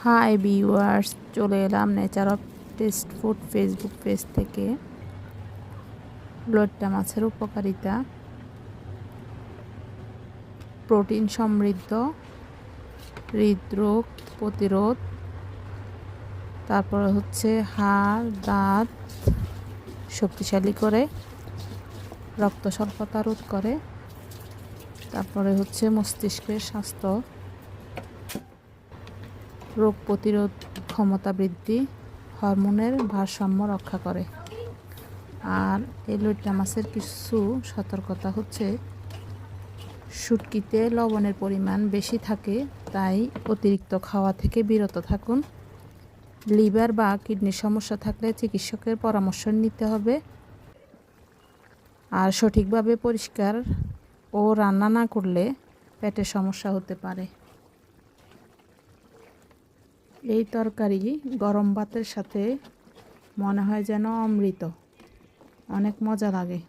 Hi viewers, চলে এলাম nature of test food Facebook page থেকে। লইট্টা মাছের উপকারিতা: প্রোটিন সমৃদ্ধ, হৃদরোগ প্রতিরোধ, তারপরে হচ্ছে হাড় দাঁত শক্তিশালী করে, রক্ত স্বল্পতা রোধ করে, তারপরে হচ্ছে মস্তিষ্কের স্বাস্থ্য, রোগ প্রতিরোধ ক্ষমতা বৃদ্ধি, হরমোনের ভারসাম্য রক্ষা করে। আর এই লইট্টা মাছের কিছু সতর্কতা হচ্ছে, শুটকিতে লবণের পরিমাণ বেশি থাকে, তাই অতিরিক্ত খাওয়া থেকে বিরত থাকুন। লিভার বা কিডনির সমস্যা থাকলে চিকিৎসকের পরামর্শ নিতে হবে। আর সঠিকভাবে পরিষ্কার ও রান্না না করলে পেটের সমস্যা হতে পারে। এই তরকারি গরম ভাতের সাথে মনে হয় যেন অমৃত, অনেক মজা লাগে।